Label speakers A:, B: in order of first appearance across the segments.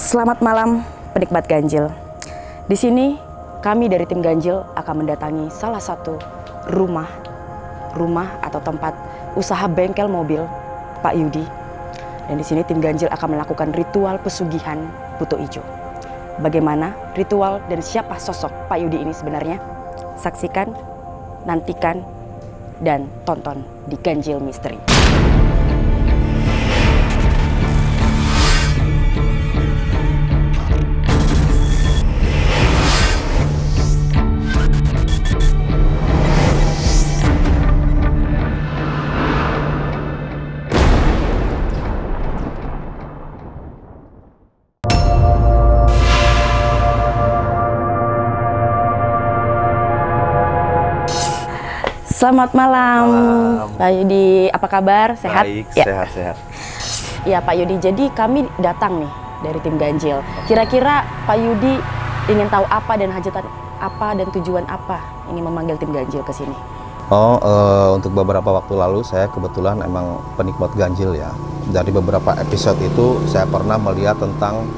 A: Selamat malam penikmat ganjil. Di sini kami dari tim ganjil akan mendatangi salah satu rumah atau tempat usaha bengkel mobil Pak Yudi. Dan di sini tim ganjil akan melakukan ritual pesugihan Buto Ijo. Bagaimana ritual dan siapa sosok Pak Yudi ini sebenarnya? Saksikan, nantikan, dan tonton di Ganjil Misteri. Selamat malam, Pak Yudi. Apa kabar? Sehat?
B: Baik,
A: ya.
B: Sehat.
A: Ya Pak Yudi, jadi kami datang nih dari tim ganjil. Kira-kira Pak Yudi ingin tahu apa dan hajatan apa dan tujuan apa ini memanggil tim ganjil ke sini?
B: Untuk beberapa waktu lalu saya kebetulan emang penikmat ganjil ya. Dari beberapa episode itu saya pernah melihat tentang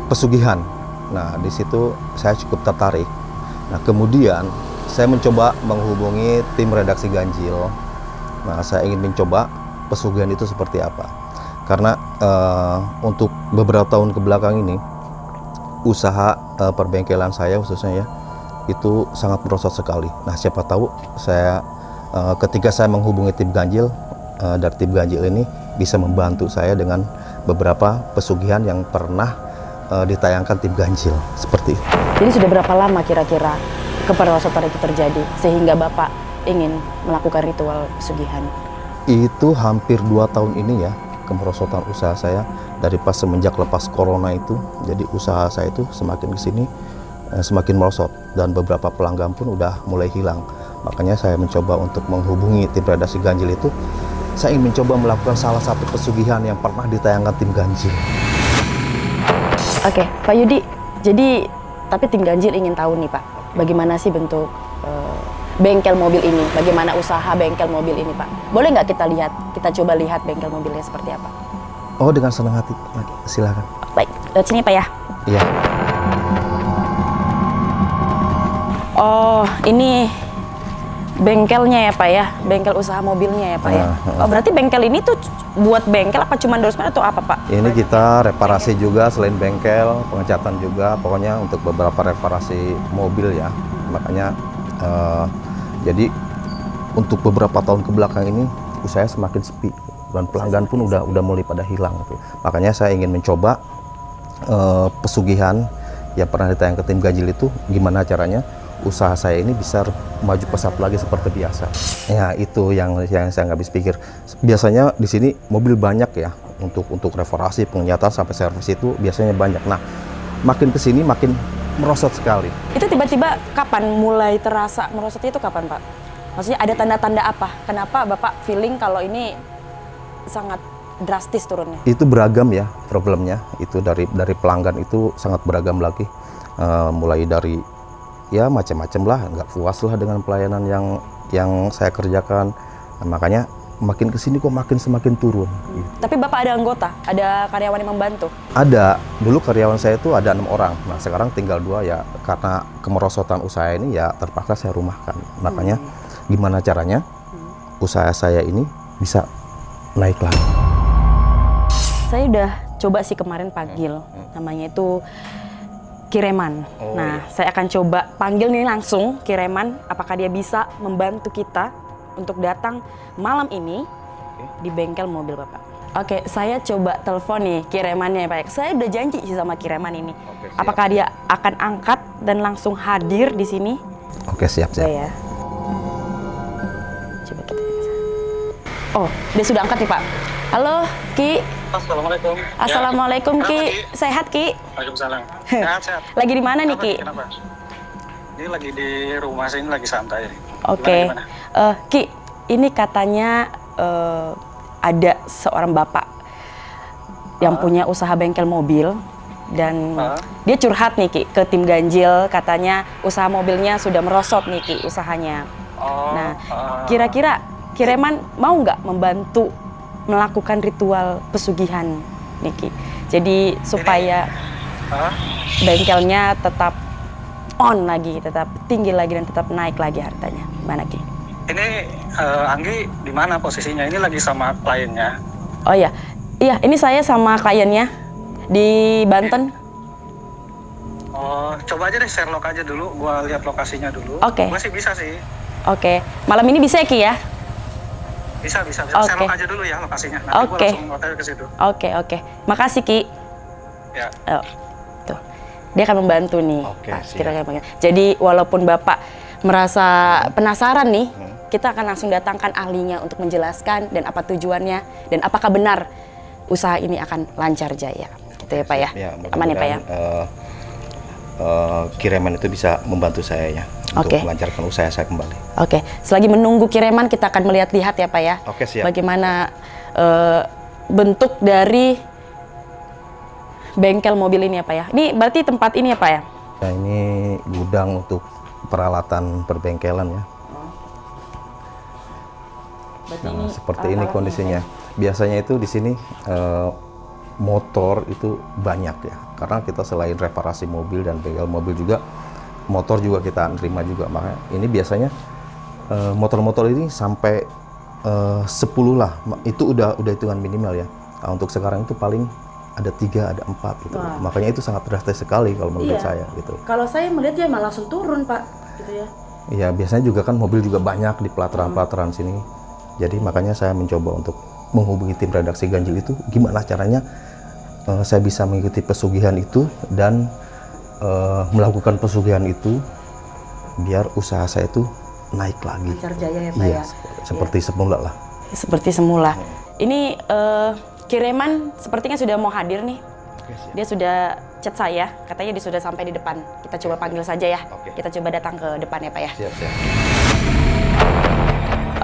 B: pesugihan. Nah, di situ saya cukup tertarik. Nah, kemudian saya mencoba menghubungi tim redaksi Ganjil. Nah, saya ingin mencoba pesugihan itu seperti apa. Karena untuk beberapa tahun ke belakang ini, usaha perbengkelan saya khususnya ya, itu sangat merosot sekali. Nah, siapa tahu saya ketika saya menghubungi tim Ganjil, dari tim Ganjil ini bisa membantu saya dengan beberapa pesugihan yang pernah ditayangkan tim Ganjil, seperti itu.
A: Jadi sudah berapa lama kira-kira keperosotan itu terjadi sehingga Bapak ingin melakukan ritual pesugihan?
B: Itu hampir 2 tahun ini ya, kemerosotan usaha saya dari pas semenjak lepas corona itu. Jadi usaha saya itu semakin kesini semakin merosot dan beberapa pelanggan pun udah mulai hilang. Makanya saya mencoba untuk menghubungi tim redaksi Ganjil itu. Saya ingin mencoba melakukan salah satu pesugihan yang pernah ditayangkan tim Ganjil.
A: Oke, Pak Yudi, jadi tapi tim Ganjil ingin tahu nih Pak, bagaimana sih bentuk bengkel mobil ini? Bagaimana usaha bengkel mobil ini, Pak? Boleh nggak kita lihat? Kita coba lihat bengkel mobilnya seperti apa?
B: Oh, dengan senang hati. Silakan.
A: Baik, lihat sini Pak ya.
B: Iya.
A: Oh, ini bengkelnya ya Pak ya? Bengkel usaha mobilnya ya Pak ya? Oh, berarti bengkel ini tuh buat bengkel apa cuma endorsemen atau apa Pak?
B: Ini kita reparasi juga selain bengkel, pengecatan juga, pokoknya untuk beberapa reparasi mobil ya. Makanya jadi untuk beberapa tahun ke belakang ini usaha semakin sepi dan pelanggan pun udah mulai pada hilang gitu. Makanya saya ingin mencoba pesugihan yang pernah ditayang ke tim Ganjil itu, gimana caranya usaha saya ini bisa maju pesat lagi seperti biasa. Ya, itu yang saya nggak habis pikir. Biasanya di sini mobil banyak ya, untuk reparasi, pengecatan sampai servis itu biasanya banyak. Nah, makin ke sini makin merosot sekali. Itu
A: tiba-tiba kapan mulai terasa merosotnya itu kapan Pak? Maksudnya ada tanda-tanda apa? Kenapa Bapak feeling kalau ini sangat drastis turunnya? Itu
B: beragam ya problemnya. Itu dari pelanggan itu sangat beragam lagi. Mulai dari ya macam-macam lah, nggak puas lah dengan pelayanan yang saya kerjakan. Nah, makanya makin kesini kok semakin turun.
A: Tapi Bapak ada anggota, ada karyawan yang membantu?
B: Ada. Dulu karyawan saya itu ada 6 orang. Nah, sekarang tinggal 2 ya, karena kemerosotan usaha ini ya terpaksa saya rumahkan. Makanya gimana caranya usaha saya ini bisa naik lagi.
A: Saya udah coba sih kemarin panggil, namanya itu Kireman. Saya akan coba panggil nih langsung Kireman, apakah dia bisa membantu kita untuk datang malam ini di bengkel mobil Bapak. Oke, saya coba telepon nih Kiremannya Pak. Saya udah janji sih sama Kireman ini. Apakah dia akan angkat dan langsung hadir di sini?
B: Oke, siap.
A: Ya. Coba kita. Oh, dia sudah angkat nih Pak. Halo, Ki.
C: Assalamualaikum.
A: Assalamualaikum ya. Ki. Sehat Ki?
C: Waalaikumsalam. Sehat.
A: Lagi di mana nih Ki?
C: Kenapa? Ini lagi di rumah sini, lagi santai.
A: Oke. Ki, ini katanya ada seorang bapak yang punya usaha bengkel mobil dan dia curhat nih Ki ke tim Ganjil, katanya usaha mobilnya sudah merosot nih Ki usahanya. Nah, kira-kira Kireman mau nggak membantu melakukan ritual pesugihan Niki. Jadi supaya
C: Hah?
A: bengkelnya tetap on lagi, tetap tinggi lagi dan tetap naik lagi harganya. Mana Ki?
C: Ini Anggi di mana posisinya? Ini lagi sama kliennya.
A: Oh iya, iya ini saya sama kliennya di Banten.
C: Oh, coba aja deh share log aja dulu, gua lihat lokasinya dulu.
A: Oke.
C: Gua sih bisa sih.
A: Oke, malam ini bisa ya Ki ya?
C: Bisa.
A: Oke.
C: Share log aja dulu ya lokasinya. Nanti gua
A: Oke.
C: langsung hotel ke situ.
A: Oke. Makasih Ki.
C: Ya.
A: Oh, tuh. Dia akan membantu nih.
B: Oke,
A: Pak.
B: siap.
A: Kira-kira. Jadi walaupun Bapak merasa penasaran nih, kita akan langsung datangkan ahlinya untuk menjelaskan dan apa tujuannya dan apakah benar usaha ini akan lancar jaya. Gitu ya Pak ya. Aman ya Pak ya.
B: Kiriman itu bisa membantu saya ya untuk
A: Oke.
B: melancarkan usaha saya kembali.
A: Oke, selagi menunggu kiriman kita akan melihat-lihat ya Pak ya.
B: Oke, siap.
A: Bagaimana bentuk dari bengkel mobil ini ya Pak ya. Ini berarti tempat ini ya Pak ya?
B: Nah, ini gudang untuk peralatan perbengkelan ya.
A: Berarti
B: Nah, seperti ini kondisinya. Biasanya itu di sini motor itu banyak ya. Karena kita selain reparasi mobil dan bengkel mobil juga, motor juga kita terima juga. Makanya ini biasanya motor-motor ini sampai 10 lah. Itu udah hitungan minimal ya. Nah, untuk sekarang itu paling ada 3, ada 4 gitu.
A: Wah.
B: Makanya itu sangat drastis sekali kalau menurut saya gitu.
A: Kalau saya melihat dia malah langsung turun Pak, gitu ya.
B: Iya, biasanya juga kan mobil juga banyak di pelataran-pelataran sini. Jadi makanya saya mencoba untuk menghubungi tim redaksi Ganjil itu gimana caranya saya bisa mengikuti pesugihan itu dan melakukan pesugihan itu biar usaha saya itu naik lagi.
A: Lancar jaya ya Pak
B: Iya,
A: ya.
B: seperti semula lah.
A: Seperti semula. Ini kiriman sepertinya sudah mau hadir nih. Dia sudah chat saya, katanya dia sudah sampai di depan. Kita coba panggil saja ya.
B: Oke.
A: Kita coba datang ke depan ya Pak ya.
B: Siap.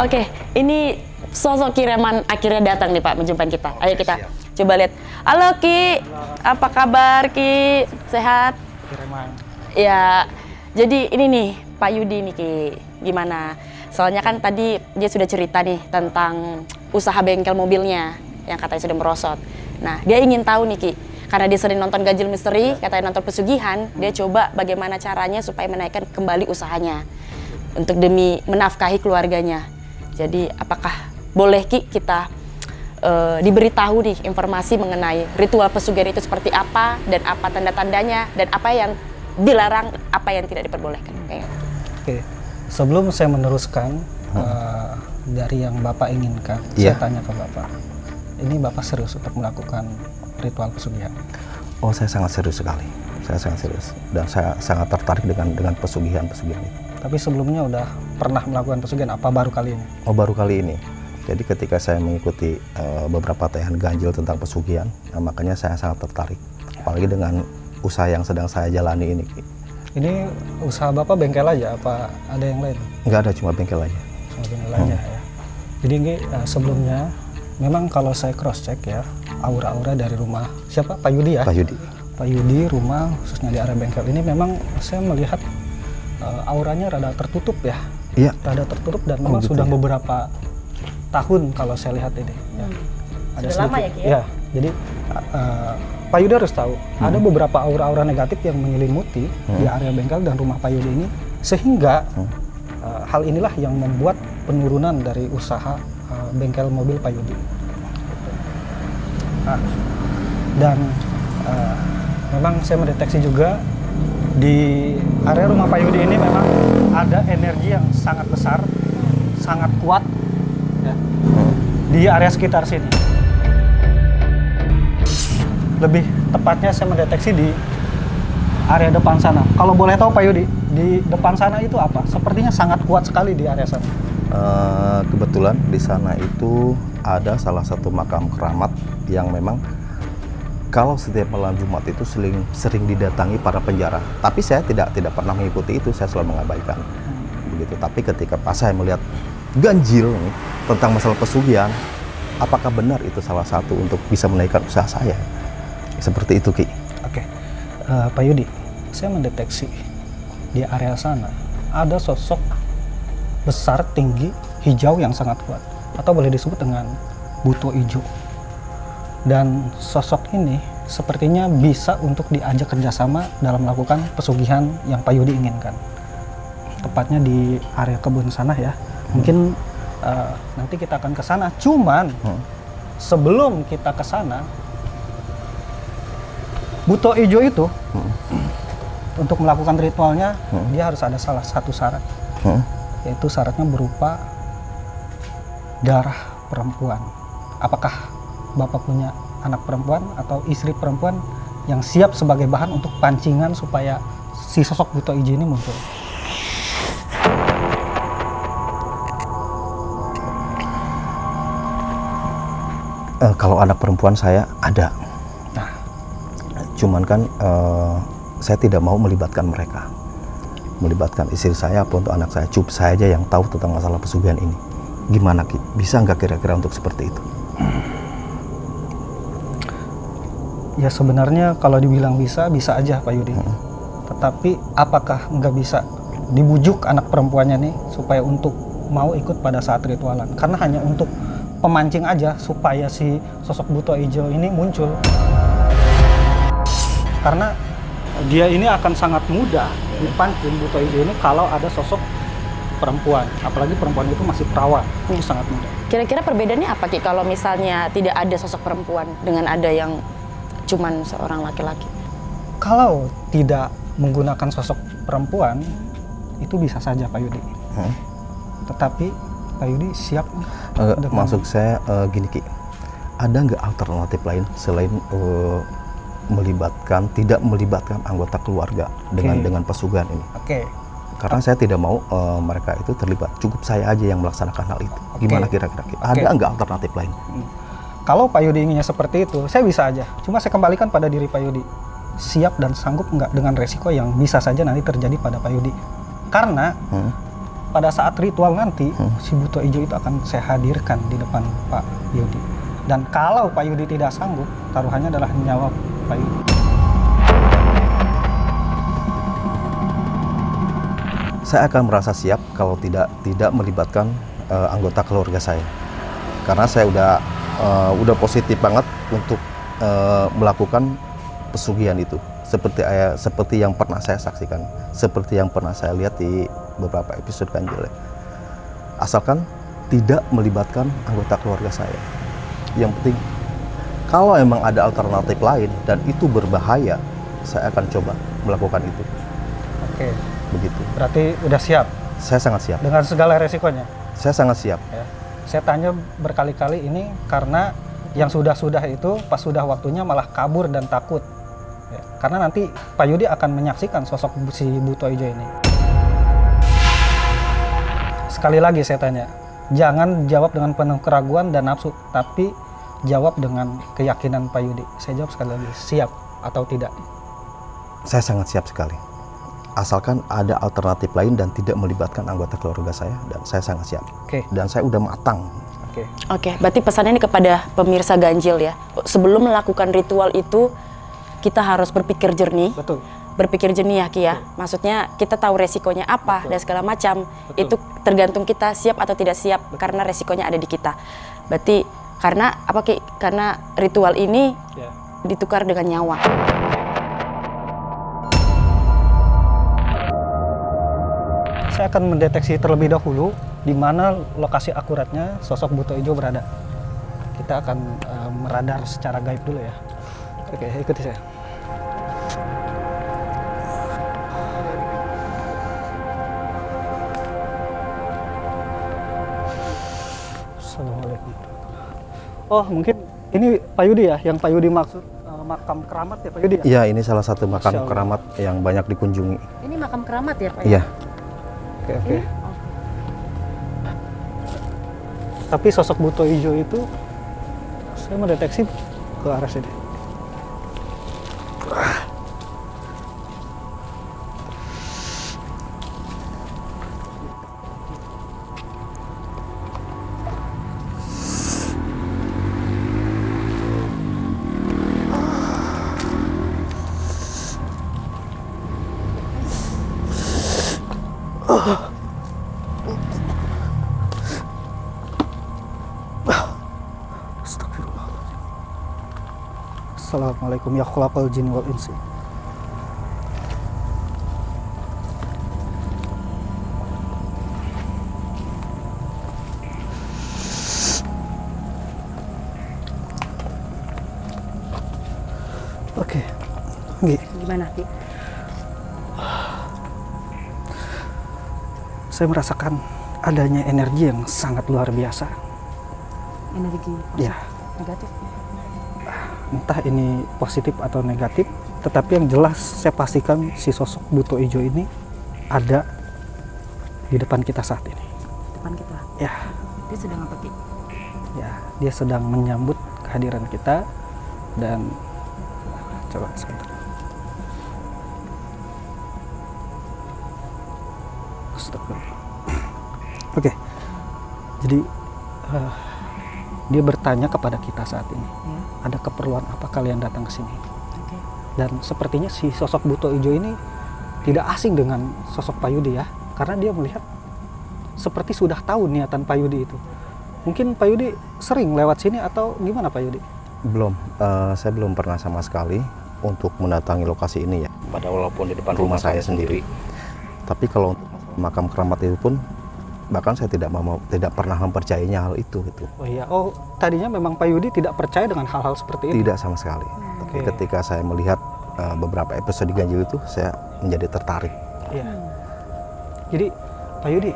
A: Oke, ini sosok kiriman akhirnya datang nih Pak menjumpai kita. Ayo kita
B: siap.
A: coba lihat. Halo Ki, apa kabar Ki? Sehat?
C: Kiriman.
A: Ya, jadi ini nih Pak Yudi nih Ki, gimana? Soalnya kan tadi dia sudah cerita nih tentang usaha bengkel mobilnya yang katanya sudah merosot. Nah, dia ingin tahu nih Ki, karena dia sering nonton Ganjil Misteri, katanya nonton pesugihan, dia coba bagaimana caranya supaya menaikkan kembali usahanya untuk demi menafkahi keluarganya. Jadi apakah boleh Ki kita diberitahu nih informasi mengenai ritual pesugihan itu seperti apa dan apa tanda-tandanya dan apa yang dilarang, apa yang tidak diperbolehkan.
D: Oke, sebelum saya meneruskan dari yang Bapak inginkan,
B: Iya.
D: saya tanya ke Bapak, ini Bapak serius untuk melakukan ritual pesugihan?
B: Oh, saya sangat serius sekali. Saya sangat serius dan saya sangat tertarik dengan pesugihan itu.
D: Tapi sebelumnya udah pernah melakukan pesugihan, apa baru kali ini?
B: Oh, baru kali ini. Jadi ketika saya mengikuti beberapa tayangan Ganjil tentang pesugihan, makanya saya sangat tertarik. Apalagi dengan usaha yang sedang saya jalani ini.
D: Ini usaha Bapak bengkel aja, apa ada yang lain?
B: Nggak ada, cuma bengkel aja.
D: Cuma bengkel aja ya. Jadi ini sebelumnya, memang kalau saya cross check ya, aura-aura dari rumah siapa? Pak Yudi ya?
B: Pak Yudi.
D: Pak Yudi, rumah khususnya di area bengkel ini memang saya melihat auranya rada tertutup ya.
B: Iya.
D: Rada tertutup dan memang
B: gitu
D: sudah
B: ya?
D: beberapa tahun kalau saya lihat ini. Ya.
A: Sudah lama ya, Ki, ya?
D: Ya, jadi Pak Yudi harus tahu ada beberapa aura-aura negatif yang menyelimuti di area bengkel dan rumah Pak Yudi ini, sehingga hal inilah yang membuat penurunan dari usaha bengkel mobil Pak Yudi. Nah, dan memang saya mendeteksi juga di area rumah Pak Yudi ini memang ada energi yang sangat besar, sangat kuat ya, di area sekitar sini. Lebih tepatnya saya mendeteksi di area depan sana. Kalau boleh tahu Pak Yudi, di depan sana itu apa? Sepertinya sangat kuat sekali di area sana.
B: Kebetulan di sana itu ada salah satu makam keramat yang memang kalau setiap malam Jumat itu sering didatangi para penjara. Tapi saya tidak pernah mengikuti itu, saya selalu mengabaikan. Begitu. Tapi ketika pas saya melihat Ganjil nih, tentang masalah pesugihan, apakah benar itu salah satu untuk bisa menaikkan usaha saya? Seperti itu, Ki.
D: Oke, Pak Yudi, saya mendeteksi di area sana ada sosok besar, tinggi, hijau yang sangat kuat, atau boleh disebut dengan buto hijau. Dan sosok ini sepertinya bisa untuk diajak kerjasama dalam melakukan pesugihan yang Pak Yudi inginkan. Tepatnya di area kebun sana ya. Mungkin nanti kita akan ke sana. Cuman sebelum kita ke sana, Buto Ijo itu untuk melakukan ritualnya dia harus ada salah satu syarat, yaitu syaratnya berupa darah perempuan. Apakah Bapak punya anak perempuan atau istri perempuan yang siap sebagai bahan untuk pancingan supaya si sosok Buto Ijo ini muncul?
B: Kalau anak perempuan saya ada.
D: Nah,
B: Cuman kan saya tidak mau melibatkan mereka. Melibatkan istri saya atau untuk anak saya. Cukup saya aja yang tahu tentang masalah pesugihan ini. Gimana Ki? Bisa nggak kira-kira untuk seperti itu?
D: ya sebenarnya kalau dibilang bisa, bisa aja Pak Yudi. Tetapi apakah nggak bisa dibujuk anak perempuannya nih supaya untuk mau ikut pada saat ritualan? Karena hanya untuk pemancing aja supaya si sosok Buto Ijo ini muncul. Karena dia ini akan sangat mudah dipancing Buto Ijo ini kalau ada sosok perempuan, apalagi perempuan itu masih perawan, itu sangat mudah.
A: Kira-kira perbedaannya apa Ki kalau misalnya tidak ada sosok perempuan dengan ada yang cuman seorang laki-laki?
D: Kalau tidak menggunakan sosok perempuan, itu bisa saja Pak Yudi. Tetapi Pak Yudi siap?
B: Maksud saya gini Ki, ada nggak alternatif lain selain tidak melibatkan anggota keluarga dengan pesugihan ini?
D: Oke.
B: Karena saya tidak mau mereka itu terlibat. Cukup saya aja yang melaksanakan hal itu. Gimana kira-kira? Ada nggak alternatif lain?
D: Kalau Pak Yudi inginnya seperti itu, saya bisa aja. Cuma saya kembalikan pada diri Pak Yudi. Siap dan sanggup nggak dengan resiko yang bisa saja nanti terjadi pada Pak Yudi. Karena pada saat ritual nanti, si Buto Ijo itu akan saya hadirkan di depan Pak Yudi. Dan kalau Pak Yudi tidak sanggup, taruhannya adalah nyawa Pak Yudi.
B: Saya akan merasa siap kalau tidak melibatkan anggota keluarga saya. Karena saya udah positif banget untuk melakukan pesugihan itu. Seperti yang pernah saya saksikan, seperti yang pernah saya lihat di beberapa episode Ganjil. Asalkan tidak melibatkan anggota keluarga saya. Yang penting, kalau emang ada alternatif lain dan itu berbahaya, saya akan coba melakukan itu.
D: Oke.
B: Begitu.
D: Berarti udah siap?
B: Saya sangat siap.
D: Dengan segala resikonya?
B: Saya sangat siap.
D: Ya. Saya tanya berkali-kali ini karena yang sudah-sudah itu pas sudah waktunya malah kabur dan takut. Ya. Karena nanti Pak Yudi akan menyaksikan sosok si Buto Ijo ini. Sekali lagi saya tanya, jangan jawab dengan penuh keraguan dan nafsu, tapi jawab dengan keyakinan Pak Yudi. Saya jawab sekali lagi, siap atau tidak?
B: Saya sangat siap sekali. Asalkan ada alternatif lain dan tidak melibatkan anggota keluarga saya, dan saya sangat siap.
D: Oke.
B: Dan saya udah matang.
A: Oke, berarti pesannya ini kepada pemirsa Ganjil ya. Sebelum melakukan ritual itu, kita harus berpikir jernih.
D: Betul.
A: Berpikir jernih ya Ki ya. Maksudnya kita tahu resikonya apa dan segala macam. Itu tergantung kita siap atau tidak siap karena resikonya ada di kita. Berarti karena apa Ki? Karena ritual ini ditukar dengan nyawa.
D: Saya akan mendeteksi terlebih dahulu di mana lokasi akuratnya sosok Buto Ijo berada. Kita akan meradar secara gaib dulu ya. Oke, ikuti saya. Assalamualaikum. Oh, mungkin ini Pak Yudi ya, yang Pak Yudi maksud makam keramat ya Pak Yudi?
B: Iya, ini salah satu makam keramat yang banyak dikunjungi.
A: Ini makam keramat ya Pak?
B: Iya.
D: Oke. Tapi sosok Buto Ijo itu saya mendeteksi ke arah sini. Assalamualaikum ya khalaqal jinni wal insi. Oke,
A: Gimana, Ki?
D: saya merasakan adanya energi yang sangat luar biasa.
A: Energi
D: Ya,
A: negatif.
D: entah ini positif atau negatif, tetapi yang jelas saya pastikan si sosok buto ijo ini ada di depan kita saat ini.
A: Depan kita.
D: Ya,
A: Dia sedang apa, Ki?
D: ya, dia sedang menyambut kehadiran kita dan coba sebentar. Astagfirullah. Oke, jadi dia bertanya kepada kita saat ini,
A: Ya.
D: ada keperluan apa kalian datang ke sini?
A: Oke.
D: Dan sepertinya si sosok buto ijo ini tidak asing dengan sosok Pak Yudi ya, karena dia melihat seperti sudah tahu niatan Pak Yudi itu. Mungkin Pak Yudi sering lewat sini atau gimana Pak Yudi?
B: Belum, saya belum pernah sama sekali untuk mendatangi lokasi ini ya. Pada walaupun di depan rumah saya sendiri. Tapi kalau untuk makam keramat itu pun bahkan saya tidak pernah mempercayainya hal itu gitu.
D: Oh iya, oh tadinya memang Pak Yudi tidak percaya dengan hal-hal seperti ini?
B: Tidak sama sekali. Tapi
D: Oke.
B: ketika saya melihat beberapa episode di Ganjil itu, saya menjadi tertarik.
D: Iya. Jadi Pak Yudi,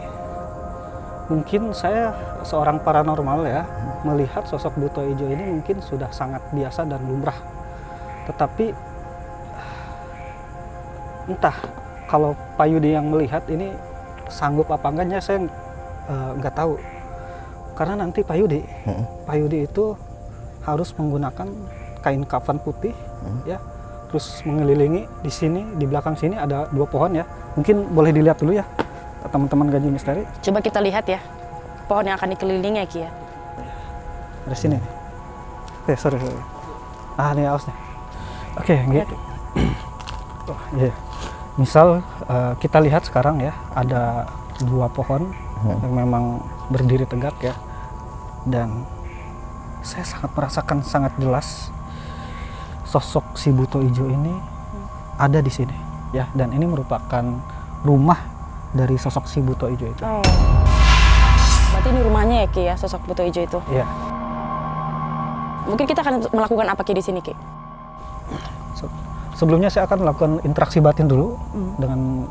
D: mungkin saya seorang paranormal ya, melihat sosok buto ijo ini mungkin sudah sangat biasa dan lumrah. Tetapi entah kalau Pak Yudi yang melihat ini sanggup apa enggaknya saya nggak tahu. Karena nanti Pak Yudi itu harus menggunakan kain kafan putih ya, terus mengelilingi di sini, di belakang sini ada 2 pohon ya. Mungkin boleh dilihat dulu ya teman-teman Ganjil Misteri.
A: Coba kita lihat ya, pohon yang akan dikelilingi ya, Ki ya.
D: Dari sini nih. Sorry. Ah, nih awas nih. Oke, gitu. Oh, iya. Misal kita lihat sekarang ya, ada 2 pohon yang memang berdiri tegak ya. Dan saya sangat merasakan sangat jelas sosok si buto ijo ini ada di sini ya, dan ini merupakan rumah dari sosok si buto ijo itu.
A: Oh. Berarti ini rumahnya ya, Ki ya, sosok buto ijo itu.
D: Iya.
A: Mungkin kita akan melakukan apa, Ki, di sini, Ki?
D: Sebelumnya saya akan melakukan interaksi batin dulu dengan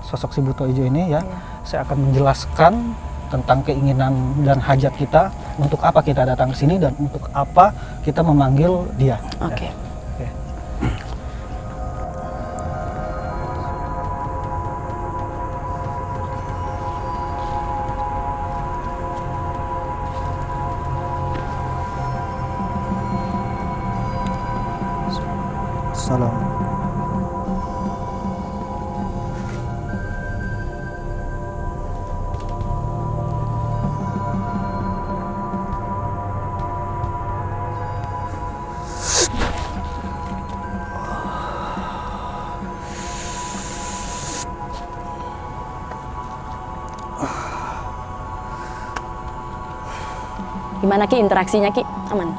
D: sosok si buto ijo ini ya. Saya akan menjelaskan tentang keinginan dan hajat kita, untuk apa kita datang ke sini dan untuk apa kita memanggil dia.
A: Oke.
D: Ya. Oke. Salam.
A: Gimana, Ki, interaksinya, Ki? Aman?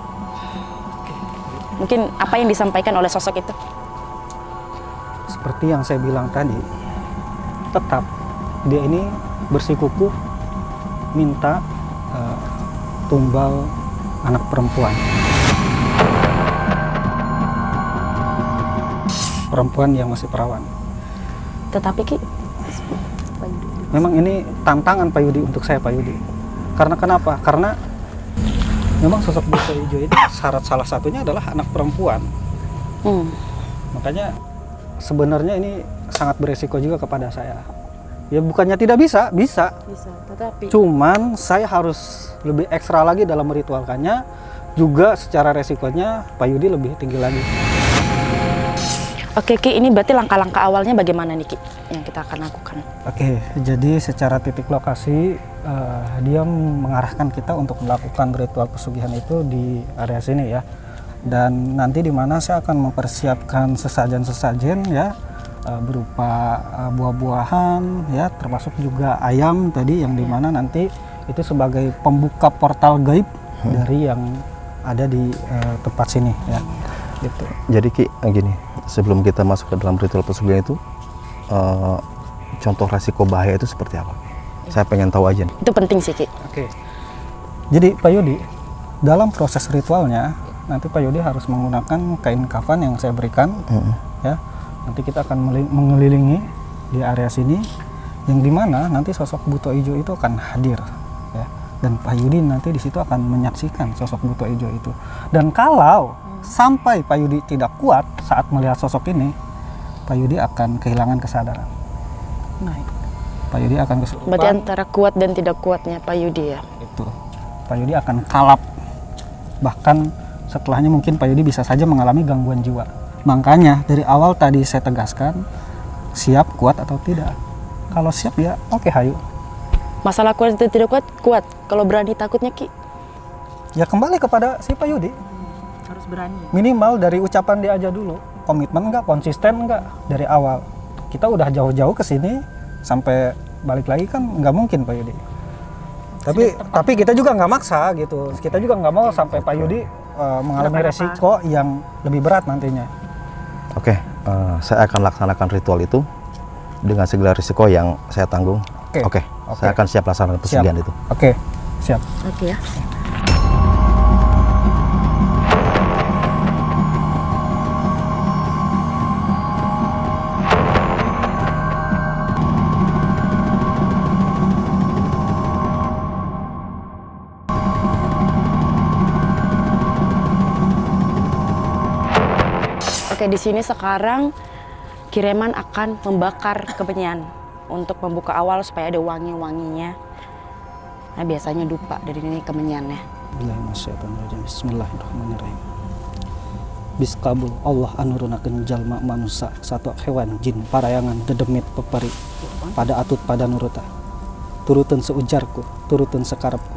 A: Mungkin apa yang disampaikan oleh sosok itu?
D: Seperti yang saya bilang tadi, tetap dia ini bersikukuh minta tumbal anak perempuan. Perempuan yang masih perawan.
A: Tetapi, Ki,
D: Memang ini tantangan Pak Yudi untuk saya, Pak Yudi. Karena kenapa? Karena memang sosok buto ijo ini syarat salah satunya adalah anak perempuan. Makanya sebenarnya ini sangat beresiko juga kepada saya. Ya bukannya tidak bisa, bisa.
A: tetapi
D: Cuman saya harus lebih ekstra lagi dalam meritualkannya. Juga secara resikonya Pak Yudi lebih tinggi lagi.
A: Oke, Ki, ini berarti langkah-langkah awalnya bagaimana nih, Ki, yang kita akan lakukan?
D: Oke, jadi secara titik lokasi dia mengarahkan kita untuk melakukan ritual pesugihan itu di area sini ya. Dan nanti di mana saya akan mempersiapkan sesajen-sesajen ya, berupa buah-buahan ya, termasuk juga ayam tadi yang dimana nanti itu sebagai pembuka portal gaib dari yang ada di tempat sini ya. Gitu.
B: Jadi Ki, gini, sebelum kita masuk ke dalam ritual pesugihan itu, contoh resiko bahaya itu seperti apa? Saya pengen tahu aja nih.
A: Itu penting sih, Ki.
D: Oke. Jadi Pak Yudi, dalam proses ritualnya nanti Pak Yudi harus menggunakan kain kafan yang saya berikan, ya. Nanti kita akan mengelilingi di area sini, yang dimana nanti sosok buto ijo itu akan hadir, ya. Dan Pak Yudi nanti di situ akan menyaksikan sosok buto ijo itu. Dan kalau sampai Pak Yudi tidak kuat saat melihat sosok ini, Pak Yudi akan kehilangan kesadaran.
A: Baik.
D: Pak Yudi akan kesurupan.
A: Berarti antara kuat dan tidak kuatnya Pak Yudi ya?
D: Itu. Pak Yudi akan kalap. Bahkan setelahnya mungkin Pak Yudi bisa saja mengalami gangguan jiwa. Makanya dari awal tadi saya tegaskan, siap, kuat atau tidak. Kalau siap ya oke, hayu.
A: Masalah kuat atau tidak kuat? Kuat. Kalau berani takutnya, Ki?
D: Ya kembali kepada si Pak Yudi.
A: Harus berani.
D: Minimal dari ucapan dia aja dulu. Komitmen enggak, konsisten enggak dari awal. Kita udah jauh-jauh ke sini, sampai balik lagi kan nggak mungkin Pak Yudi. Tapi kita juga nggak maksa gitu. Kita juga nggak mau sampai Pak Yudi mengalami resiko yang lebih berat nantinya.
B: Oke, saya akan laksanakan ritual itu dengan segala risiko yang saya tanggung. Oke. Saya akan siap laksanakan pesugihan itu.
D: Oke, siap.
A: Oke ya. Oke, di sini sekarang Kireman akan membakar kemenyan untuk membuka awal supaya ada wangi-wanginya. Nah, biasanya dupa dari ini kemenyannya.
D: Bismillahirrahmanirrahim. Biskabul Allah anurunakeun jalma manusia satu hewan jin parayangan dedemit pepari pada atut pada nuruta. Turutan seujarku, turutan sekarepku.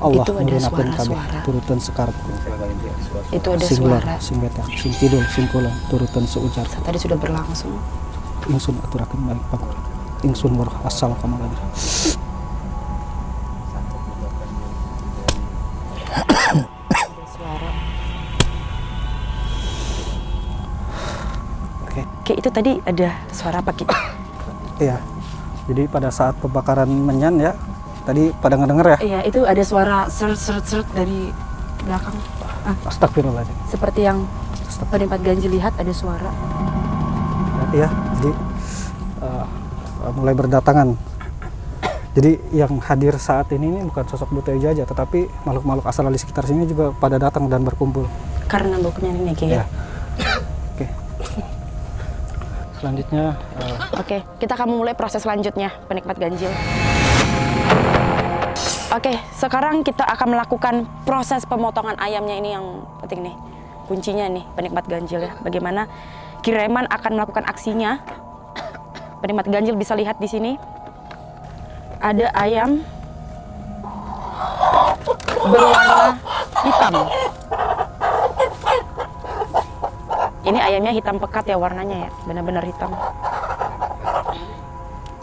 D: Allah nurunakeun kabeh, turutan sekarepku.
A: Itu ada
D: Singular,
A: suara.
D: sing beta, sing kidul, sing kulon, turutan seujar.
A: Tadi sudah berlangsung.
D: Ingsun aturakeun balik pakur. Ingsun waroh asal kamaladir.
A: Suara.
D: Oke.
A: Ki, itu tadi ada suara apa, Ki?
D: Iya. Jadi pada saat pembakaran menyan ya, tadi pada ngedenger ya?
A: Iya, itu ada suara seret dari belakang.
D: Astagfirullahaladzim.
A: Seperti yang penikmat ganjil lihat ada suara.
D: Ya, jadi mulai berdatangan. Jadi yang hadir saat ini bukan sosok buto ijo aja, tetapi makhluk-makhluk asal di sekitar sini juga pada datang dan berkumpul.
A: Karena baunya ini, Ki, ya?
D: Oke. Selanjutnya,
A: Oke, kita akan memulai proses selanjutnya, penikmat ganjil. Oke, sekarang kita akan melakukan proses pemotongan ayamnya. Ini yang penting nih, kuncinya nih, penikmat ganjil ya. Bagaimana Kireman akan melakukan aksinya. Penikmat ganjil bisa lihat di sini. Ada ayam berwarna hitam. Ini ayamnya hitam pekat ya warnanya ya, benar-benar hitam.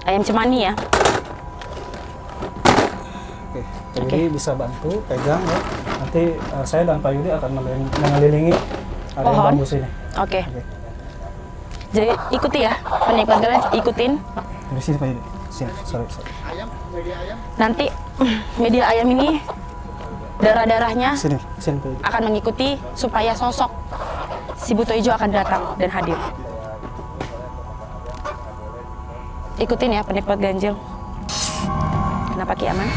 A: Ayam cemani ya.
D: oke, Pak Yudi bisa bantu pegang ya. Nanti saya dan Pak Yudi akan mengelilingi area
A: Pohon.
D: bambu sini.
A: Oke. Jadi ikuti ya, penikmat ganjil ikutin.
D: Di sini Pak Yudi. Sini, sorry.
A: Nanti media ayam ini darah-darahnya
D: Sini Pak Yudi.
A: akan mengikuti supaya sosok si buto ijo akan datang dan hadir. Ikutin ya penikmat ganjil. Kenapa Ki aman?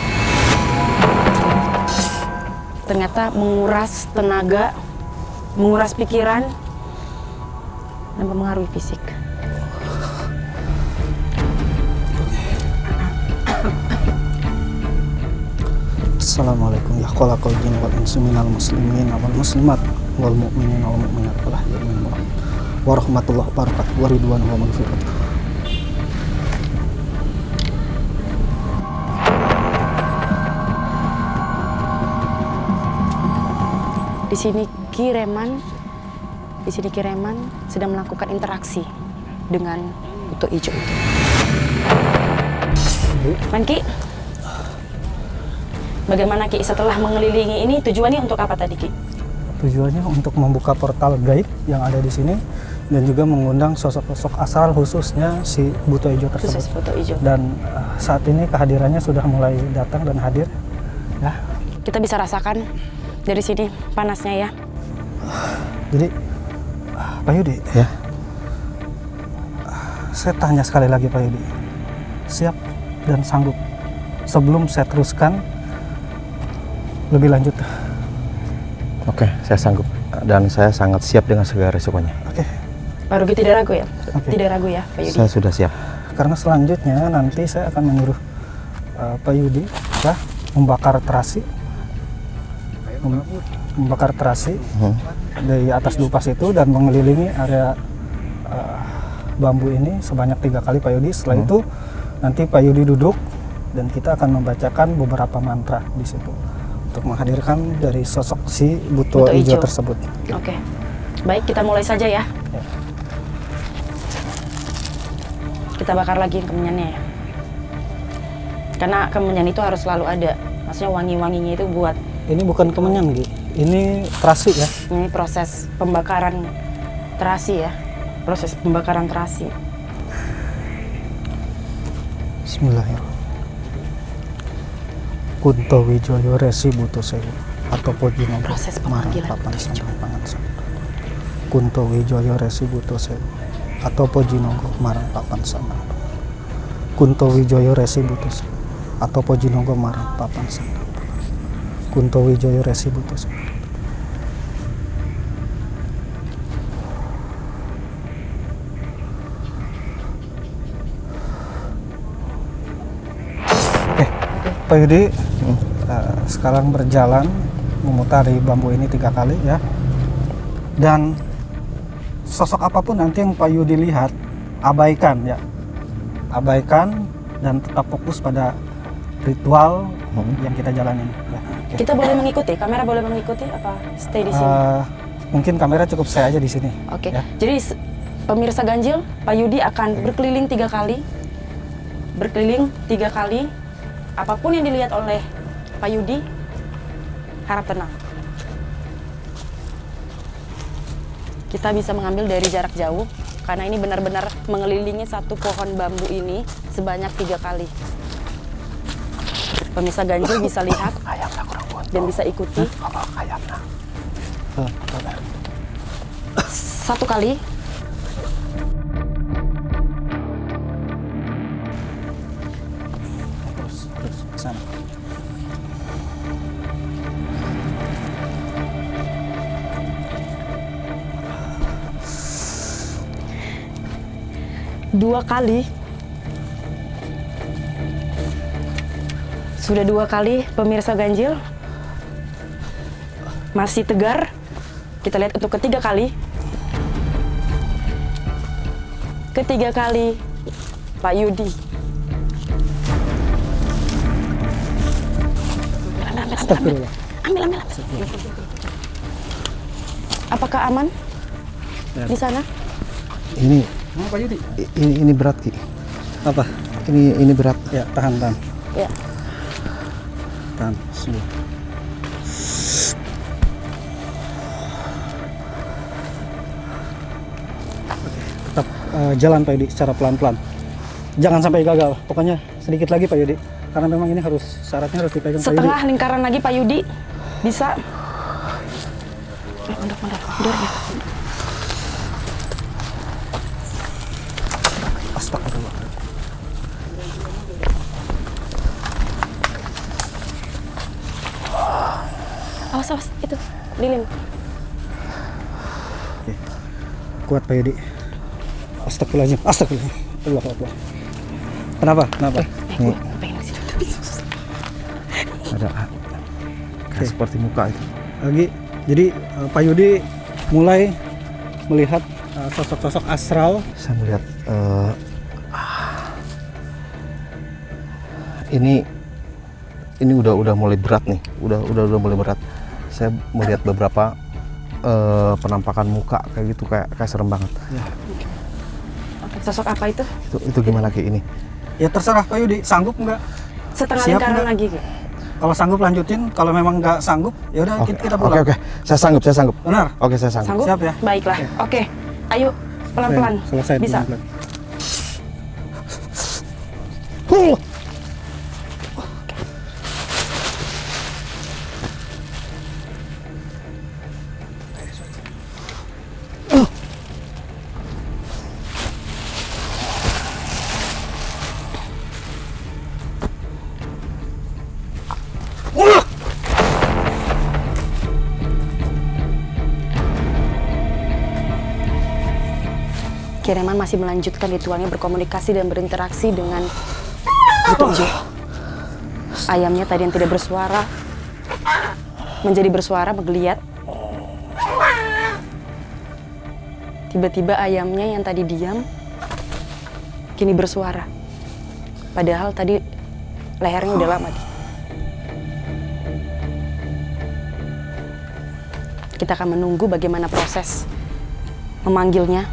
A: Ternyata menguras tenaga, menguras pikiran, dan mempengaruhi fisik.
D: Assalamualaikum ya khalaqal jin wal insi minal muslimin wal muslimat wal mu'minin wal mu'minat wal ahyamin warahmatullahi wabarakatuh wa ridwan wa maghfiratuh.
A: Di sini Kireman sedang melakukan interaksi dengan buto ijo itu. Man Ki, bagaimana Ki setelah mengelilingi ini tujuannya untuk apa tadi Ki?
D: Tujuannya untuk membuka portal gaib yang ada di sini dan juga mengundang sosok-sosok asal khususnya si Buto Ijo tersebut.
A: Khusus Buto Ijo.
D: Dan saat ini kehadirannya sudah mulai datang dan hadir. Ya.
A: Kita bisa rasakan dari sini panasnya ya.
D: Jadi Pak Yudi,
B: Ya.
D: saya tanya sekali lagi Pak Yudi, siap dan sanggup sebelum saya teruskan lebih lanjut.
B: Oke, saya sanggup dan saya sangat siap dengan segala resikonya.
D: Oke.
A: Pak Rugi tidak ragu ya?
D: Oke.
A: Tidak ragu ya Pak Yudi?
B: Saya sudah siap.
D: Karena selanjutnya nanti saya akan menyuruh Pak Yudi ya, membakar terasi, membakar terasi dari atas dupas itu dan mengelilingi area bambu ini sebanyak 3 kali Pak Yudi. Setelah itu nanti Pak Yudi duduk dan kita akan membacakan beberapa mantra di situ untuk menghadirkan dari sosok si Buto
A: Buto
D: Ijo
A: Ijo.
D: tersebut.
A: Oke. Baik, kita mulai saja ya.
D: Ya.
A: Kita bakar lagi kemenyannya ya. Karena kemenyan itu harus selalu ada. Maksudnya wangi-wanginya itu buat
D: Ini bukan kemenyan, Gi. Ini terasi ya.
A: ini proses pembakaran terasi ya. Proses pembakaran terasi.
D: Bismillahirrahmanirrahim. Kunto Wijoyo Resi Buto Sewu atau Pojinogo
A: Proses
D: Marang
A: pemanggilan
D: Papan
A: Buto Ijo.
D: Sambang Pangan Sambang. Kunto Wijoyo Resi Buto Sewu atau Pojinogo Marang Papan Sambang. Kunto Wijoyo Resi Buto Sewu atau Pojinogo Marang Papan Sambang. Kunto Wijoyo Resi Buto Sewu. Oke, Pak Yudi, sekarang berjalan memutari bambu ini 3 kali ya. Dan sosok apapun nanti yang Pak Yudi lihat, abaikan ya. Abaikan dan tetap fokus pada ritual yang kita jalanin. Ya, oke.
A: Kita boleh mengikuti, kamera boleh mengikuti apa stay di sini?
D: Mungkin kamera cukup saya aja di sini.
A: Oke.
D: ya.
A: Jadi pemirsa ganjil, Pak Yudi akan berkeliling 3 kali. Berkeliling 3 kali. Apapun yang dilihat oleh Pak Yudi, harap tenang. Kita bisa mengambil dari jarak jauh, karena ini benar-benar mengelilingi satu pohon bambu ini sebanyak 3 kali. Pemirsa ganjil bisa lihat dan bisa ikuti. 1 kali.
D: Terus ke sana.
A: Dua kali. Sudah 2 kali pemirsa ganjil. Masih tegar. Kita lihat untuk ketiga kali. Ketiga kali Pak Yudi.
D: Astagfirullah.
A: Ambil. Apakah aman di sana?
B: Ini
D: Pak Yudi.
B: ini berat, Ki.
D: Apa?
B: Ini berat.
D: Ya, tahan.
A: Ya.
D: Tahan. Bismillah. Tetap jalan Pak Yudi secara pelan-pelan. Jangan sampai gagal. Pokoknya sedikit lagi Pak Yudi. Karena memang ini syaratnya harus dipegang Pak Yudi.
A: Setengah lingkaran lagi Pak Yudi. Bisa. Mundur ya.
D: Astagfirullah.
A: Awas, itu lilin.
D: Oke. Kuat Pak Yudi. Astagfirullahaladzim. Allah. Kenapa?
A: Gue pengen di situ.
B: Ada kayak seperti muka itu.
D: Lagi, jadi Pak Yudi mulai melihat sosok-sosok astral.
B: Saya melihat ini udah mulai berat nih. Udah mulai berat. Saya melihat beberapa penampakan muka kayak gitu, kayak serem banget.
D: Ya.
A: Oke, sosok apa itu?
B: Itu gimana, Ki, ini?
D: Ya terserah Pak Yudi, sanggup nggak?
A: Setengah
D: Siap
A: lingkaran
D: nggak?
A: lagi. Ki.
D: Kalau sanggup lanjutin, kalau memang nggak sanggup, ya udah kita pulang.
B: Oke, saya sanggup.
D: Benar?
B: Oke, saya sanggup.
A: Sanggup?
D: Siap ya?
A: Baiklah. Oke. Ayo pelan-pelan.
D: Selesai.
A: Bisa. Kireman masih melanjutkan ritualnya berkomunikasi dan berinteraksi dengan Butojo. Ayamnya tadi yang tidak bersuara menjadi bersuara, menggeliat. Tiba-tiba ayamnya yang tadi diam kini bersuara. Padahal tadi lehernya udah lama. Kita akan menunggu bagaimana proses memanggilnya.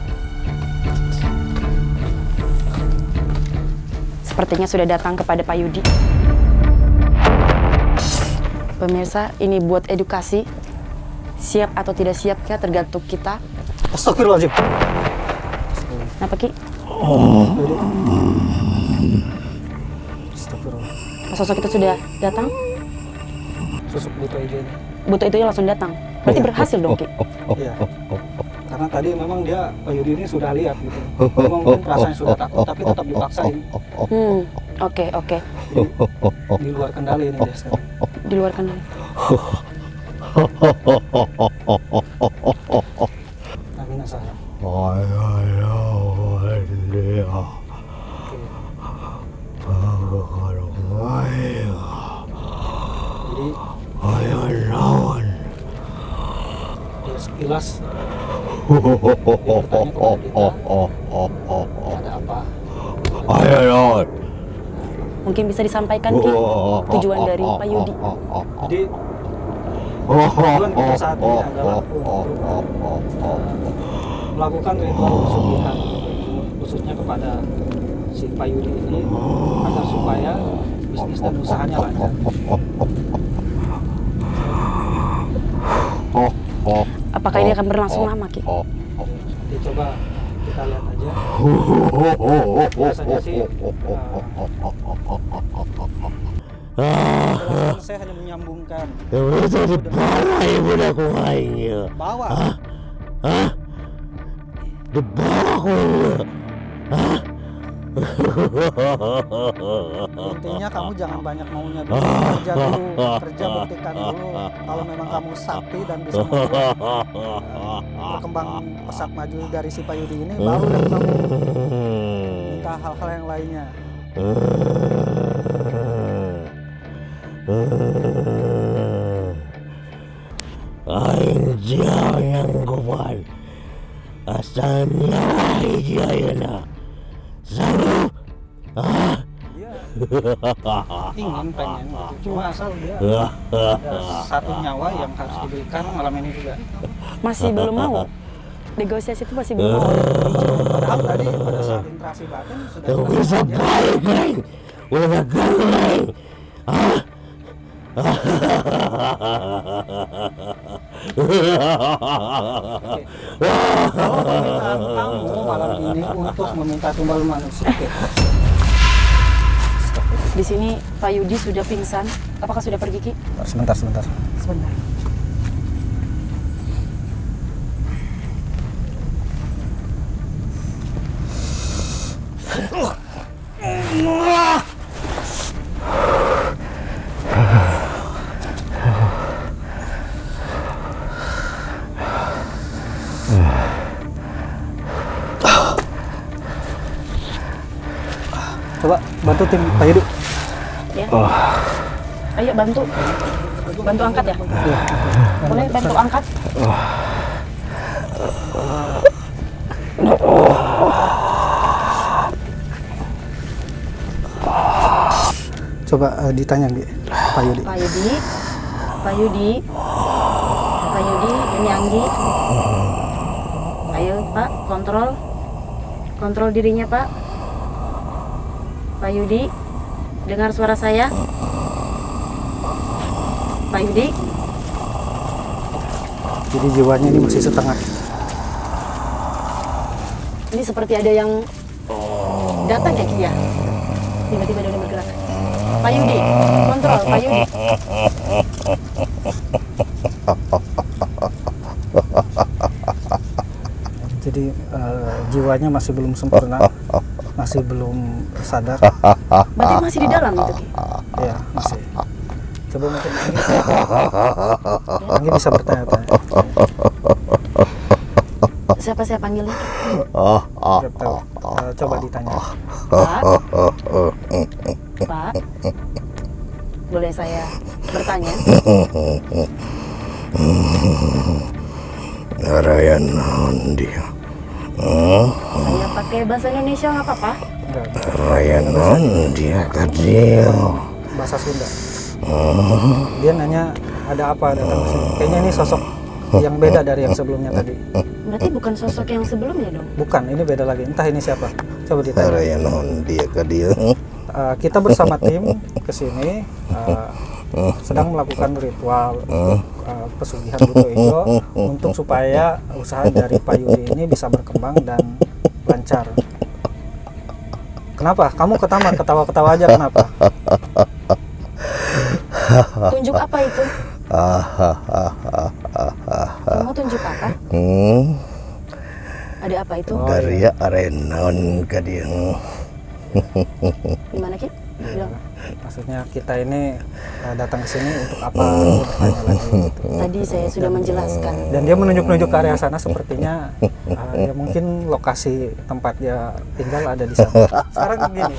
A: Sepertinya sudah datang kepada Pak Yudi. Pemirsa, ini buat edukasi. Siap atau tidak siap tergantung kita.
D: Astagfirullahaladzim.
A: Kenapa, Ki?
D: Astagfirullah.
A: Sosok itu sudah datang?
D: Susuk buto hijau ini.
A: Buto itu langsung datang. Berarti berhasil dong, Ki?
D: Iya. Karena tadi memang dia, Pak Yudi ini sudah lihat gitu. Mungkin rasanya sudah takut, tapi tetap dipaksain.
A: Oke.
D: Di luar kendali ini dia sekarang.
A: Di luar kendali.
D: Amina Sahra. Jadi dia sekilas dia bertanya kepada kita, ada apa?
A: Mungkin bisa disampaikan, Ki, tujuan dari Pak Yudi.
D: Jadi tujuan kita saat ini adalah untuk melakukan ritual pesugihan, khususnya kepada si Pak Yudi ini, agar supaya bisnis dan usahanya lancar.
A: Apakah ini akan berlangsung lama, Ki?
D: Jadi coba kita lihat aja. Biasanya sih saya hanya menyambungkan. Bawa. Intinya kamu jangan banyak maunya dulu. Kerja dulu, buktikan dulu. Kalau memang kamu sakti dan bisa berkembang pesat maju dari si Pak Yudi ini, baru deh kamu minta hal-hal yang lainnya.
E: Aing yang kuat, asalnya hijayana. Sanggup?
D: Dia ingin pengen gitu. Cuma asal dia ada satu nyawa yang harus diberikan malam ini juga.
A: Masih belum mau. Negosiasi itu masih belum mau.
D: Padahal tadi pada saat interaksi batin sudah
E: Bisa balik, Neng. Udah ganggu, Neng.
D: Kalau permintaan kamu malam ini untuk meminta tumbal manusia.
A: Di sini Pak Yudi sudah pingsan. Apakah sudah pergi, Ki?
D: Sebentar.
A: Sebentar.
D: Coba bantu tim Pak Yudi.
A: Ya. Ayo bantu. Bantu angkat ya? Boleh bantu angkat?
D: Coba ditanya Pak Yudi.
A: Pak Yudi, ini Anggi. Ayo Pak, kontrol dirinya Pak. Pak Yudi, dengar suara saya? Pak Yudi.
D: Jadi jiwanya ini masih setengah.
A: Ini seperti ada yang datang ya Ki ya. Tiba-tiba dia udah bergerak. Pak Yudi, kontrol Pak Yudi.
D: Jadi jiwanya masih belum sempurna, masih belum sadar.
A: Berarti masih di dalam itu Ki.
D: Ya, masih. Coba mungkin Anggi bisa bertanya-tanya.
A: Siapa saya panggilnya?
D: Nggak tahu. Coba ditanya.
A: Pak. Pak. Boleh saya bertanya?
E: Raya non dia.
A: Saya pakai bahasa Indonesia nggak apa-apa?
D: Enggak,
E: Raya non dia kadil.
D: bahasa Sunda. Dia nanya ada apa datang ke sini. Kayaknya ini sosok yang beda dari yang sebelumnya tadi.
A: Berarti bukan sosok yang sebelumnya dong?
D: Bukan, ini beda lagi. Entah ini siapa. Coba ditanya.
E: Raya non dia kadil.
D: Kita bersama tim ke sini sedang melakukan ritual untuk pesugihan Buto Ijo untuk supaya usaha dari Pak Yudi ini bisa berkembang dan lancar. Kenapa? Kamu ketawa-ketawa aja kenapa?
A: Tunjuk apa itu? Kamu tunjuk apa? Ada apa itu?
E: Dari arenon kadil.
A: Gimana Ki? Bilang.
D: Maksudnya kita ini datang ke sini untuk apa? Bertanya lagi gitu.
A: Tadi saya sudah menjelaskan.
D: Dan dia menunjuk-nunjuk ke area sana, sepertinya ya mungkin lokasi tempat dia tinggal ada di sana. Sekarang begini.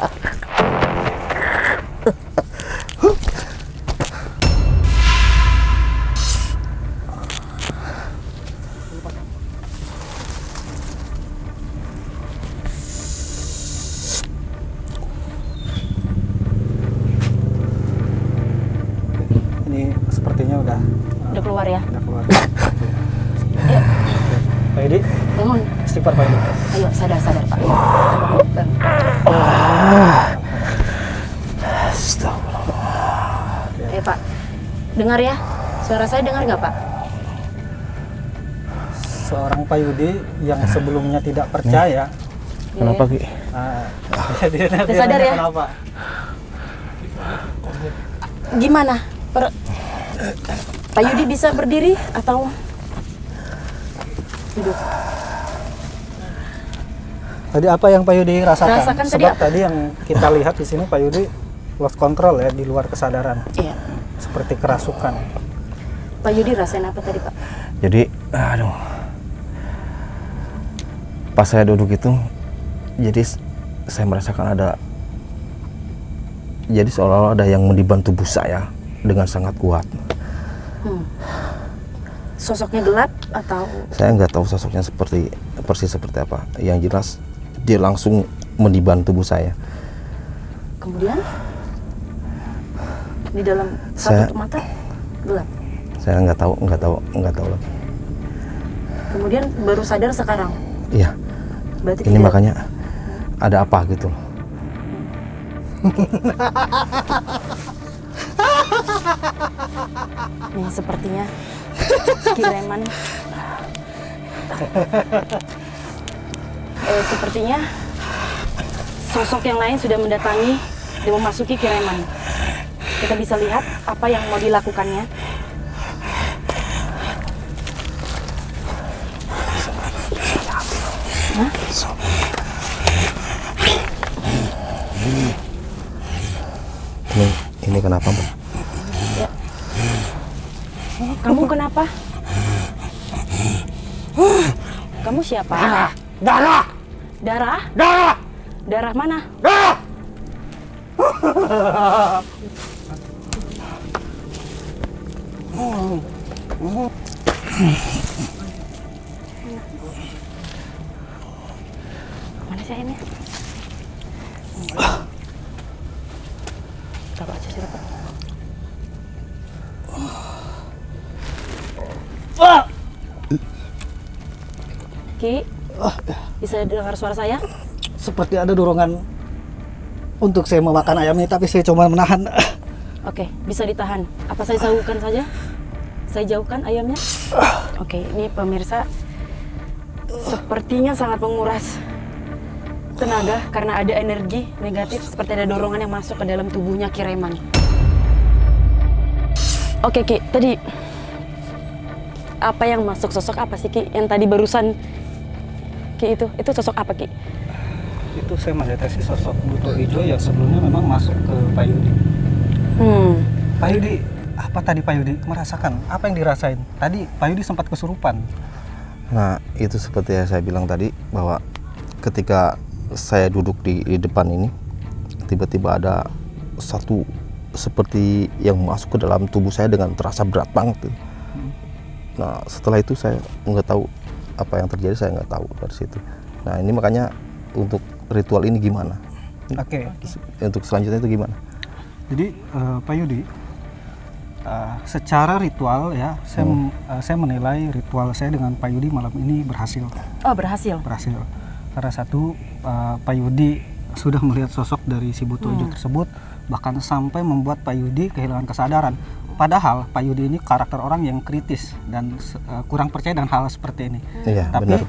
D: Ini sepertinya udah
A: Udah keluar ya?
D: udah keluar.
A: Ya,
D: Pak Yudi,
A: bangun.
D: istighfar Pak Yudi.
A: Ayo sadar Pak. Bangun. Ayo Pak. Dengar ya? Suara saya dengar nggak Pak?
D: Seorang Pak Yudi yang sebelumnya tidak percaya.
B: Kenapa Ki?
D: Dia
A: sadar
D: nanya
A: ya?
D: Kenapa?
A: Gimana? Pak Yudi bisa berdiri atau duduk?
D: Tadi apa yang Pak Yudi rasakan?
A: Rasakan tadi
D: Sebab
A: apa?
D: tadi yang kita lihat di sini Pak Yudi lost control ya, di luar kesadaran,
A: Iya.
D: seperti kerasukan.
A: Pak Yudi rasain apa tadi Pak?
B: Jadi, aduh, pas saya duduk itu, jadi saya merasakan ada, jadi seolah-olah ada yang meniban tubuh saya dengan sangat kuat.
A: Sosoknya gelap atau?
B: Saya nggak tahu sosoknya persis seperti apa. Yang jelas dia langsung meniban tubuh saya.
A: Kemudian di dalam satu mata gelap.
B: Saya nggak tahu lagi.
A: Kemudian baru sadar sekarang.
B: Iya.
A: Berarti
B: Ini
A: tidak-
B: makanya ada apa gitu.
A: Nih sepertinya kiriman. Sepertinya sosok yang lain sudah mendatangi dan memasuki kiriman. Kita bisa lihat apa yang mau dilakukannya. Hah?
B: Ini kenapa, Mbak?
A: Ya. Kamu kenapa? Kamu siapa?
E: Darah!
A: Darah?
E: Darah!
A: Darah mana?
E: Darah!
A: Mana sih ini? Taruh aja sih, Pak. Ki, bisa dengar suara saya?
D: Seperti ada dorongan untuk saya memakan ayam ini, tapi saya coba menahan.
A: Oke, bisa ditahan. Apa saya jauhkan saja? Saya jauhkan ayamnya. Oke, ini pemirsa sepertinya sangat menguras tenaga karena ada energi negatif seperti ada dorongan yang masuk ke dalam tubuhnya Ki Reman. Oke Ki, tadi apa yang masuk, sosok apa sih Ki? Yang tadi barusan Ki itu sosok apa Ki?
D: Itu saya mendeteksi sosok buto hijau yang sebelumnya memang masuk ke Pak Yudi. Pak Yudi, apa tadi Pak Yudi merasakan? Apa yang dirasain? Tadi Pak Yudi sempat kesurupan.
B: Nah, itu seperti yang saya bilang tadi, bahwa ketika saya duduk di depan ini, tiba-tiba ada satu seperti yang masuk ke dalam tubuh saya dengan terasa berat banget. Nah, setelah itu saya nggak tahu apa yang terjadi, saya nggak tahu dari situ. Nah, ini makanya untuk ritual ini gimana?
D: Oke.
B: Untuk selanjutnya itu gimana?
D: Jadi Pak Yudi, secara ritual ya, saya menilai ritual saya dengan Pak Yudi malam ini berhasil.
A: Oh, berhasil.
D: Berhasil. Karena satu, Pak Yudi sudah melihat sosok dari si buto hijau tersebut, bahkan sampai membuat Pak Yudi kehilangan kesadaran. Padahal Pak Yudi ini karakter orang yang kritis dan kurang percaya dengan hal seperti ini.
B: Iya,
D: Tapi
B: benar.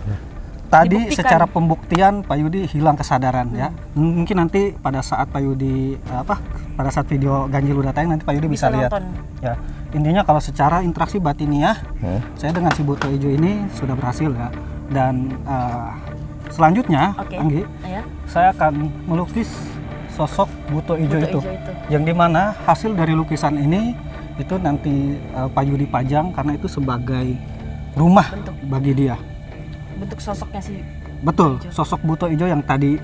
D: tadi
A: Dibuktikan.
D: secara pembuktian Pak Yudi hilang kesadaran ya. Mungkin nanti pada saat Pak Yudi pada saat video ganjil udah tayang nanti Pak Yudi bisa lihat.
A: nonton.
D: Ya, intinya kalau secara interaksi batiniah saya dengan si buto hijau ini sudah berhasil ya. Dan selanjutnya,
A: Oke.
D: Anggi,
A: Ya.
D: saya akan melukis sosok buto hijau
A: Buto
D: itu.
A: hijau itu.
D: Yang dimana hasil dari lukisan ini itu nanti Pak Yudi pajang karena itu sebagai rumah
A: Bentuk.
D: bagi dia.
A: Bentuk sosoknya sih
D: Betul,
A: hijau.
D: sosok buto hijau yang tadi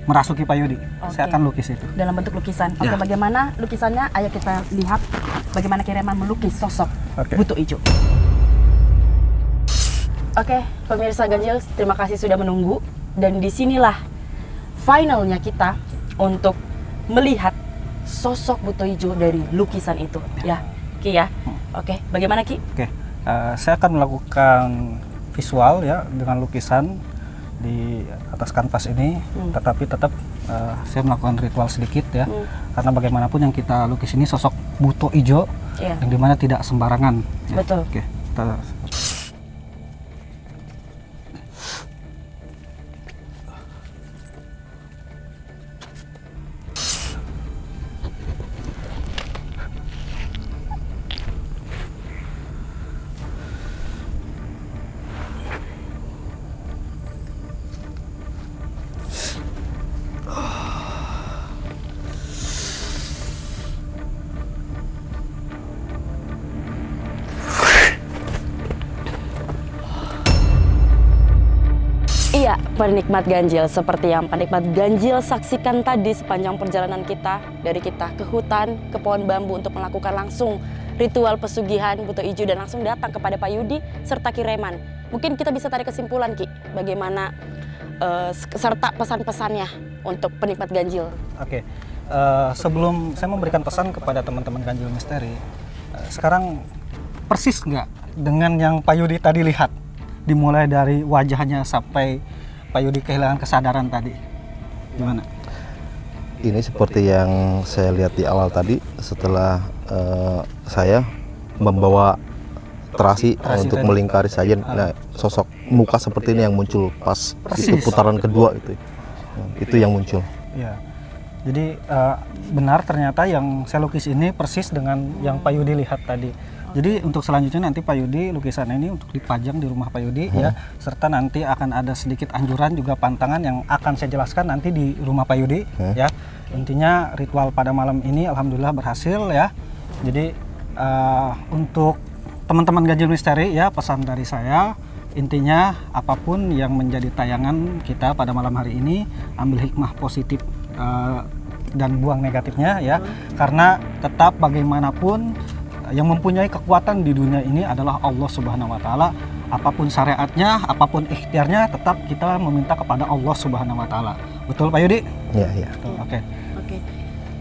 D: merasuki Pak Yudi.
A: Oke.
D: Saya akan lukis itu.
A: dalam bentuk lukisan. Oke,
D: Ya.
A: bagaimana lukisannya? Ayo kita lihat bagaimana Ki Reman melukis sosok
D: Oke.
A: buto hijau. Oke, pemirsa Ganjil, terima kasih sudah menunggu. Dan disinilah finalnya kita untuk melihat sosok buto hijau dari lukisan itu. Ya, Ki ya. Oke, bagaimana Ki?
D: Oke, saya akan melakukan visual ya dengan lukisan di atas kanvas ini, tetapi tetap saya melakukan ritual sedikit ya, karena bagaimanapun yang kita lukis ini sosok buto hijau
A: Iya.
D: yang dimana tidak sembarangan. Ya.
A: Betul.
D: Oke, kita
A: Iya, penikmat ganjil, seperti yang penikmat ganjil saksikan tadi sepanjang perjalanan kita, dari kita ke hutan, ke pohon bambu untuk melakukan langsung ritual pesugihan buto hijau dan langsung datang kepada Pak Yudi serta Ki Reman. Mungkin kita bisa tarik kesimpulan Ki, bagaimana serta pesan-pesannya untuk penikmat ganjil.
D: Oke, sebelum saya memberikan pesan kepada teman-teman ganjil misteri, sekarang persis nggak dengan yang Pak Yudi tadi lihat? Dimulai dari wajahnya sampai Pak Yudi kehilangan kesadaran tadi. Gimana?
B: Ini seperti yang saya lihat di awal tadi, setelah saya membawa terasi untuk
D: tadi.
B: melingkari sajen. Nah, sosok muka seperti ini yang muncul pas itu putaran kedua itu yang muncul.
D: Ya. Jadi benar ternyata yang saya lukis ini persis dengan yang Pak Yudi lihat tadi. Jadi untuk selanjutnya nanti Pak Yudi lukisan ini untuk dipajang di rumah Pak Yudi ya, serta nanti akan ada sedikit anjuran juga pantangan yang akan saya jelaskan nanti di rumah Pak Yudi ya. Intinya ritual pada malam ini alhamdulillah berhasil ya. Jadi untuk teman-teman ganjil misteri ya, pesan dari saya intinya apapun yang menjadi tayangan kita pada malam hari ini, ambil hikmah positif dan buang negatifnya ya, karena tetap bagaimanapun yang mempunyai kekuatan di dunia ini adalah Allah Subhanahu wa taala. Apapun syariatnya, apapun ikhtiarnya, tetap kita meminta kepada Allah Subhanahu wa taala. Betul Pak Yudi?
B: Iya, iya.
D: Betul. Oke.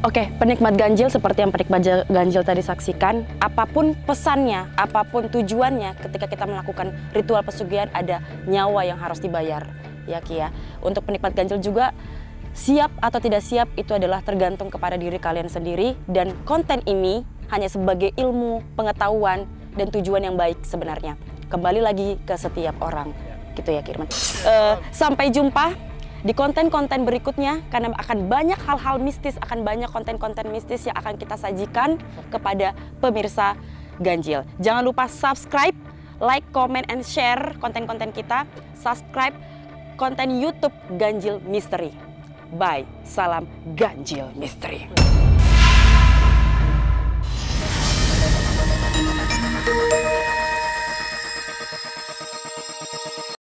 A: Oke, penikmat ganjil seperti yang penikmat ganjil tadi saksikan, apapun pesannya, apapun tujuannya ketika kita melakukan ritual pesugihan ada nyawa yang harus dibayar. Ya Ki ya. Untuk penikmat ganjil juga Siap atau tidak siap itu adalah tergantung kepada diri kalian sendiri, dan konten ini hanya sebagai ilmu, pengetahuan, dan tujuan yang baik sebenarnya. Kembali lagi ke setiap orang, gitu ya Kirman. Sampai jumpa di konten-konten berikutnya, karena akan banyak hal-hal mistis, akan banyak konten-konten mistis yang akan kita sajikan kepada pemirsa Ganjil. Jangan lupa subscribe, like, comment, and share konten-konten kita. Subscribe konten YouTube Ganjil Misteri. Bye, salam Ganjil Misteri.